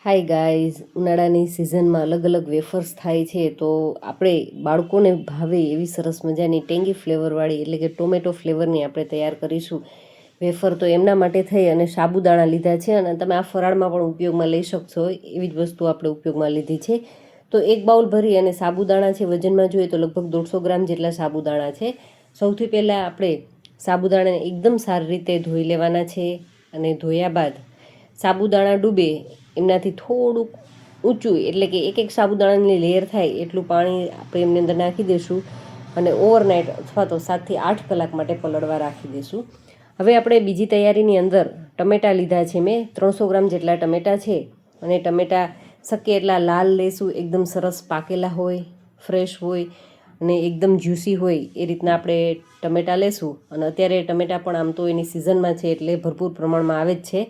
Hi guys, ઉનાળાની સિઝનમાં અલગ અલગ વેફર્સ થાય છે. તો આપણે બાળકોને ભાવે એવી સરસ મજાની ટેંગી ફ્લેવરવાળી એટલે કે ટોમેટો ફ્લેવરની આપણે તૈયાર કરીશું વેફર. તો એમના માટે થઈ અને સાબુદાણા લીધા છે અને તમે આ ફરાળમાં પણ ઉપયોગમાં લઈ શકશો એવી જ વસ્તુ આપણે ઉપયોગમાં લીધી છે. તો એક બાઉલ ભરી અને સાબુદાણા છે, વજનમાં જોઈએ તો લગભગ 150 ગ્રામ જેટલા સાબુદાણા છે. સૌથી પહેલાં આપણે સાબુદાણાને એકદમ સારી રીતે ધોઈ લેવાના છે અને ધોયા બાદ સાબુદાણા ડૂબે એમનાથી થોડુંક ઊંચું એટલે કે એક સાબુદાણાની લેયર થાય એટલું પાણી આપણે એમની અંદર નાખી દઈશું અને ઓવરનાઇટ અથવા તો 7 થી 8 કલાક માટે પલળવા રાખી દઈશું. હવે આપણે બીજી તૈયારીની અંદર ટમેટાં લીધા છે. મેં 300 ગ્રામ જેટલા ટમેટાં છે અને ટમેટાં શક્ય એટલા લાલ લેશું, એકદમ સરસ પાકેલા હોય, ફ્રેશ હોય અને એકદમ જ્યુસી હોય એ રીતના આપણે ટમેટાં લેશું. અને અત્યારે ટમેટાં પણ આમ તો એની સિઝનમાં છે એટલે ભરપૂર પ્રમાણમાં આવે જ છે.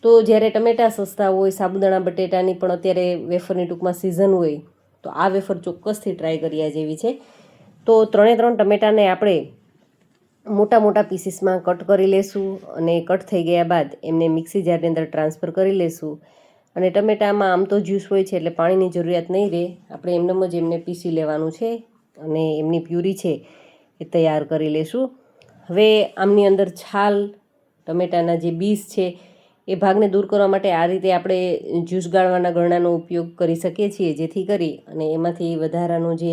તો જ્યારે ટમેટાં સસ્તા હોય, સાબુદાણા બટેટાની પણ અત્યારે વેફરની ટૂંકમાં સિઝન હોય તો આ વેફર ચોક્કસથી ટ્રાય કર્યા જેવી છે. તો 3 ટમેટાને આપણે મોટા મોટા પીસીસમાં કટ કરી લેશું અને કટ થઈ ગયા બાદ એમને મિક્સી જારની અંદર ટ્રાન્સફર કરી લેશું. અને ટમેટામાં આમ તો જ્યુસ હોય છે એટલે પાણીની જરૂરિયાત નહીં રહે. આપણે એમનેમ જ એમને પીસી લેવાનું છે અને એમની પ્યુરી છે એ તૈયાર કરી લેશું. હવે આમની અંદર છાલ, ટમેટાના જે બીજ છે એ ભાગને દૂર કરવા માટે આ રીતે આપણે જ્યુસ ગાળવાના ગરણાનો ઉપયોગ કરી શકીએ છીએ, જેથી કરી અને એમાંથી વધારાનો જે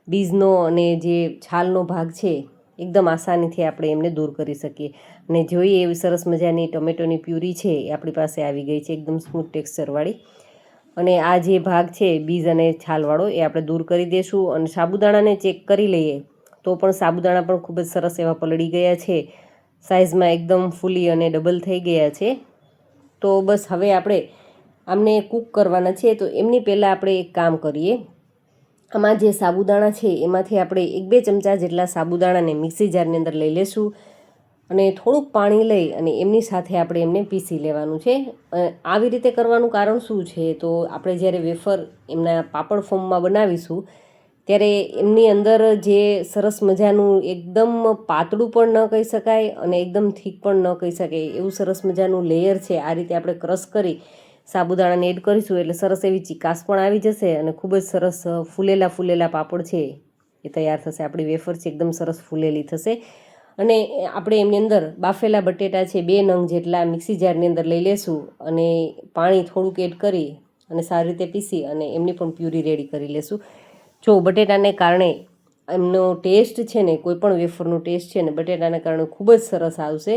બીજનો અને જે છાલનો ભાગ છે એકદમ આસાનીથી આપણે એમને દૂર કરી શકીએ. અને જોઈએ એવી સરસ મજાની ટોમેટોની પ્યુરી છે એ આપણી પાસે આવી ગઈ છે, એકદમ સ્મૂથ ટેક્સચરવાળી. અને આ જે ભાગ છે બીજ અને છાલવાળો એ આપણે દૂર કરી દઈશું. અને સાબુદાણાને ચેક કરી લઈએ તો પણ સાબુદાણા પણ ખૂબ જ સરસ એવા પલળી ગયા છે, સાઇઝમાં એકદમ ફૂલી અને ડબલ થઈ ગયા છે. તો બસ હવે આપણે આમને કૂક કરવાના છે. તો એમની પહેલાં આપણે એક કામ કરીએ, આમાં જે સાબુદાણા છે એમાંથી આપણે 1-2 ચમચા જેટલા સાબુદાણાને મિક્સી જારની અંદર લઈ લેશું અને થોડુંક પાણી લઈ અને એમની સાથે આપણે એમને પીસી લેવાનું છે. આવી રીતે કરવાનું કારણ શું છે, તો આપણે જ્યારે વેફર એમના પાપડ ફોર્મમાં બનાવીશું ત્યારે એમની અંદર જે સરસ મજાનું એકદમ પાતળું પણ ન કહી શકાય અને એકદમ થીક પણ ન કહી શકાય એવું સરસ મજાનું લેયર છે. આ રીતે આપણે ક્રશ કરી સાબુદાણાને એડ કરીશું એટલે સરસ એવી ચીકાશ પણ આવી જશે અને ખૂબ જ સરસ ફૂલેલા પાપડ છે એ તૈયાર થશે. આપણી વેફર છે એકદમ સરસ ફૂલેલી થશે. અને આપણે એમની અંદર બાફેલા બટેટા છે 2 નંગ જેટલા મિક્સી જારની અંદર લઈ લેશું અને પાણી થોડુંક એડ કરી અને સારી રીતે પીસી અને એમની પણ પ્યુરી રેડી કરી લેશું. જો બટેટાને કારણે એમનો ટેસ્ટ છે ને, કોઈ પણ વેફરનો ટેસ્ટ છે ને બટેટાને કારણે ખૂબ જ સરસ આવશે.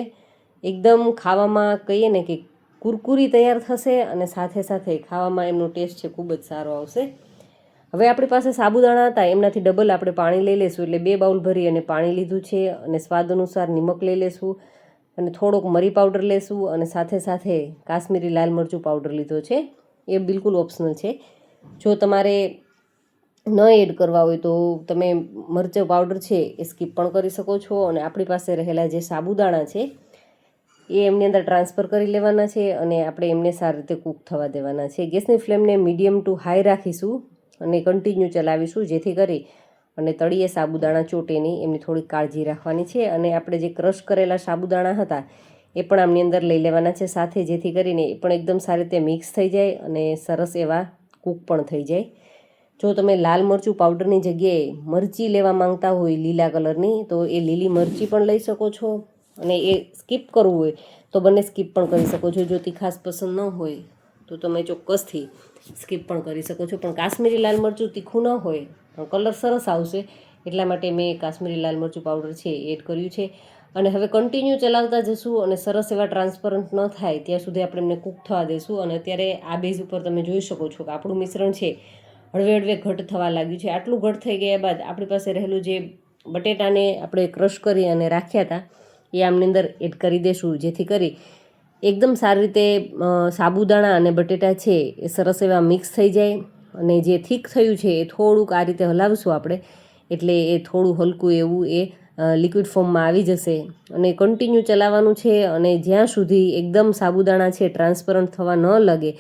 એકદમ ખાવામાં કહીએ ને કે કુરકુરી તૈયાર થશે અને સાથે સાથે ખાવામાં એમનો ટેસ્ટ છે ખૂબ જ સારો આવશે. હવે આપણી પાસે સાબુદાણા હતા એમનાથી ડબલ આપણે પાણી લઈ લેશું. એટલે 2 બાઉલ ભરી અને પાણી લીધું છે અને સ્વાદ અનુસાર નિમક લઈ લેશું અને થોડોક મરી પાવડર લેશું અને સાથે સાથે કાશ્મીરી લાલ મરચું પાવડર લીધો છે. એ બિલકુલ ઓપ્શનલ છે. જો તમારે ન એડ કરવા હોય તો તમે મરચાં પાવડર છે એ સ્કીપ પણ કરી શકો છો. અને આપણી પાસે રહેલા જે સાબુદાણા છે એ એમની અંદર ટ્રાન્સફર કરી લેવાના છે અને આપણે એમને સારી રીતે કૂક થવા દેવાના છે. ગેસની ફ્લેમને મીડિયમ ટુ હાઈ રાખીશું અને કન્ટિન્યુ ચલાવીશું, જેથી કરી અને તળીએ સાબુદાણા ચોટે નહીં એમની થોડી કાળજી રાખવાની છે. અને આપણે જે ક્રશ કરેલા સાબુદાણા હતા એ પણ આમની અંદર લઈ લેવાના છે સાથે, જેથી કરીને એ પણ એકદમ સારી રીતે મિક્સ થઈ જાય અને સરસ એવા કૂક પણ થઈ જાય. જો તમે લાલ મરચું પાવડરની જગ્યાએ મરચી લેવા માંગતા હોય લીલા કલરની તો એ લીલી મરચી પણ લઈ શકો છો અને એ સ્કીપ કરવું હોય તો બંને સ્કીપ પણ કરી શકો છો. જો તીખાશ પસંદ ન હોય તો તમે ચોક્કસથી સ્કીપ પણ કરી શકો છો. પણ કાશ્મીરી લાલ મરચું તીખું ન હોય પણ કલર સરસ આવશે એટલા માટે મેં કાશ્મીરી લાલ મરચું પાવડર છે એડ કર્યું છે. અને હવે કન્ટિન્યુ ચલાવતા જશું અને સરસ એવા ટ્રાન્સપરન્ટ ન થાય ત્યાં સુધી આપણે એમને કૂક થવા દઈશું. અને અત્યારે આ બેઝ ઉપર તમે જોઈ શકો છો કે આપણું મિશ્રણ છે હળવે ઘટ થવા લાગ્યું છે. આટલું ઘટ થઈ ગયા બાદ આપણી પાસે રહેલું જે બટેટાને આપણે ક્રશ કરી અને રાખ્યા હતા એ આમની અંદર એડ કરી દઈશું, જેથી કરી એકદમ સારી રીતે સાબુદાણા અને બટેટા છે એ સરસ એવા મિક્સ થઈ જાય. અને જે થીક થયું છે એ થોડુંક આ રીતે હલાવશું આપણે એટલે એ થોડું હલકું એવું એ લિક્વિડ ફોર્મમાં આવી જશે. અને કન્ટિન્યુ ચલાવવાનું છે અને જ્યાં સુધી એકદમ સાબુદાણા છે ટ્રાન્સપરન્ટ થવા ન લાગે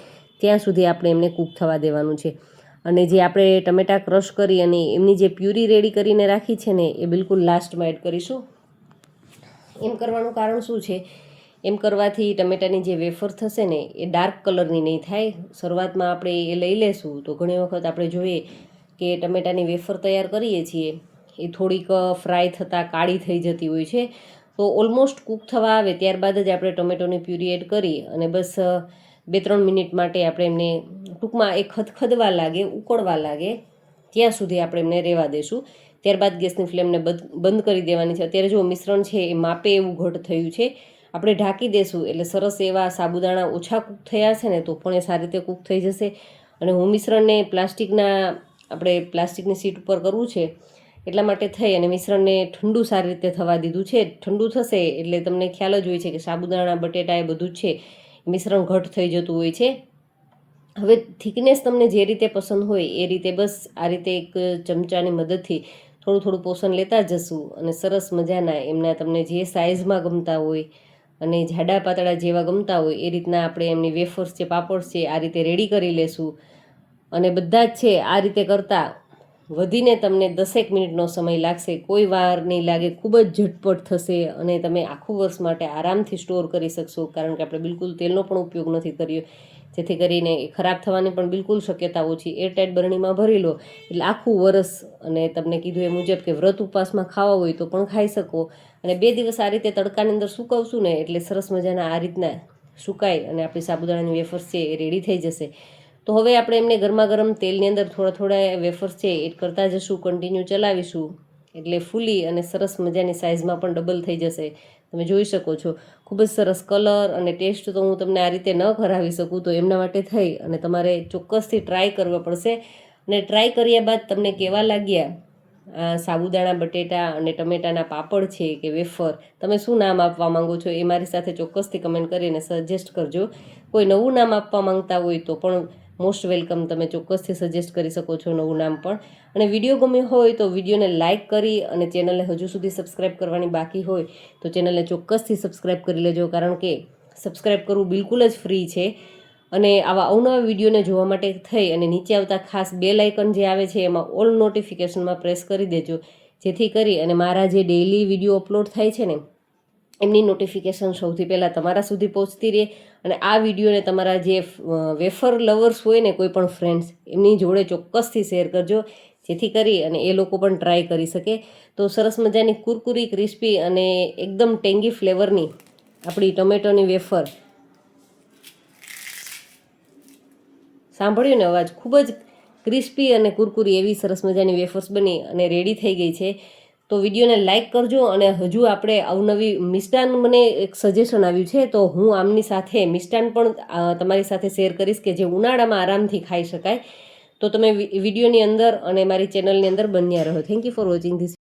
ત્યાં સુધી આપણે એમને કૂક થવા દેવાનું છે. અને જે આપણે ટમેટા ક્રશ કરી અને એમની જે પ્યુરી રેડી કરીને રાખી છે ને એ બિલકુલ લાસ્ટમાં એડ કરીશું. એમ કરવાનું કારણ શું છે, એમ કરવાથી ટમેટાની જે વેફર થશે ને એ ડાર્ક કલરની નહીં થાય. શરૂઆતમાં આપણે એ લઈ લેશું તો ઘણી વખત આપણે જોઈએ કે ટમેટાની વેફર તૈયાર કરીએ છીએ એ થોડીક ફ્રાય થતાં કાળી થઈ જતી હોય છે. તો ઓલમોસ્ટ કૂક થવા આવે ત્યારબાદ જ આપણે ટોમેટોની પ્યુરી એડ કરી અને બસ 2-3 મિનિટ માટે આપણે એમને ટૂંકમાં એ ખદખદવા લાગે, ઉકળવા લાગે ત્યાં સુધી આપણે એમને રહેવા દઈશું. ત્યારબાદ ગેસની ફ્લેમને બંધ કરી દેવાની છે. અત્યારે જો મિશ્રણ છે એ માપે એવું ઘટ થયું છે. આપણે ઢાંકી દેશું એટલે સરસ એવા સાબુદાણા ઓછા કૂક થયા છે ને તો પણ એ સારી રીતે કૂક થઈ જશે. અને હું મિશ્રણને પ્લાસ્ટિકની શીટ ઉપર કરવું છે એટલા માટે થઈ અને મિશ્રણને ઠંડુ સારી રીતે થવા દીધું છે. ઠંડુ થશે એટલે તમને ખ્યાલ જ હોય છે કે સાબુદાણા બટેટા એ બધું જ છે મિશ્રણ ઘટ થઈ જતું હોય છે. હવે થિકનેસ તમને જે રીતે પસંદ હોય એ રીતે બસ આ રીતે એક ચમચાની મદદથી થોડું થોડું પોષણ લેતા જશું અને સરસ મજાના એમના તમને જે સાઇઝમાં ગમતા હોય અને જાડા પાતળા જેવા ગમતા હોય એ રીતના આપણે એમની વેફર્સ છે, પાપડ છે આ રીતે રેડી કરી લેશું. અને બધા જ છે આ રીતે કરતાં વધીને તમને 10 મિનિટનો સમય લાગશે, કોઈ વાર નહીં લાગે, ખૂબ જ ઝટપટ થશે અને તમે આખું વર્ષ માટે આરામથી સ્ટોર કરી શકશો. કારણ કે આપણે બિલકુલ તેલનો પણ ઉપયોગ નથી કર્યો, જેથી કરીને એ ખરાબ થવાની પણ બિલકુલ શક્યતા ઓછી. એરટાઇટ બરણીમાં ભરી લો એટલે આખું વરસ, અને તમને કીધું એ મુજબ કે વ્રત ઉપવાસમાં ખાવા હોય તો પણ ખાઈ શકો. અને 2 દિવસ આ રીતે તડકાની અંદર સૂકવશું ને એટલે સરસ મજાના આ રીતના સુકાય અને આપણી સાબુદાણાની વેફર્સ છે એ રેડી થઈ જશે. તો હવે આપણે એમને ગરમા ગરમ તેલની અંદર થોડા થોડા વેફર્સ છે એડ કરતા જશું, કન્ટિન્યુ ચલાવીશું એટલે ફૂલી અને સરસ મજાની સાઇઝમાં પણ ડબલ થઈ જશે. તમે જોઈ શકો છો ખૂબ જ સરસ કલર અને ટેસ્ટ તો હું તમને આ રીતે ન કરાવી શકું, તો એમના માટે થઈ અને તમારે ચોક્કસથી ટ્રાય કરવા પડશે. અને ટ્રાય કર્યા બાદ તમને કેવા લાગ્યા સાબુદાણા બટેટા અને ટમેટાના પાપડ છે કે વેફર, તમે શું નામ આપવા માંગો છો એ મારી સાથે ચોક્કસથી કમેન્ટ કરીને સજેસ્ટ કરજો. કોઈ નવું નામ આપવા માંગતા હોય તો પણ મોસ્ટ વેલકમ, તમે ચોક્કસથી સજેસ્ટ કરી શકો છો નવું નામ પણ. અને વિડીયો ગમ્યો હોય તો વિડીયોને લાઇક કરી અને ચેનલને હજુ સુધી સબસ્ક્રાઈબ કરવાની બાકી હોય તો ચેનલને ચોક્કસથી સબસ્ક્રાઈબ કરી લેજો, કારણ કે સબસ્ક્રાઈબ કરવું બિલકુલ જ ફ્રી છે. અને આવા અવનવા વિડીયોને જોવા માટે થઈ અને નીચે આવતા ખાસ બેલ આઇકન જે આવે છે એમાં ઓલ નોટિફિકેશનમાં પ્રેસ કરી દેજો, જેથી કરી અને મારા જે ડેઇલી વિડીયો અપલોડ થાય છે ને એમની નોટિફિકેશન સૌથી પહેલાં તમારા સુધી પહોંચતી રહે. અને આ વિડીયોને તમારા જે વેફર લવર્સ હોય ને કોઈ પણ ફ્રેન્ડ્સ એમની જોડે ચોક્કસથી શેર કરજો, જેથી કરી અને એ લોકો પણ ટ્રાય કરી શકે. તો સરસ મજાની કુરકુરી, ક્રિસ્પી અને એકદમ ટેંગી ફ્લેવરની આપણી ટમેટોની વેફર, સાંભળ્યું ને અવાજ, ખૂબ જ ક્રિસ્પી અને કુરકુરી એવી સરસ મજાની વેફર્સ બની અને રેડી થઈ ગઈ છે. તો વિડીયોને લાઇક કરજો. અને હજુ આપણે અવનવી મિષ્ટાન, મને એક સજેશન આવ્યું છે તો હું આમની સાથે મિષ્ટાન પણ તમારી સાથે શેર કરીશ કે જે ઉનાળામાં આરામથી ખાઈ શકાય. તો તમે વિડીયોની અંદર અને મારી ચેનલની અંદર બન્યા રહો. Thank you for watching this.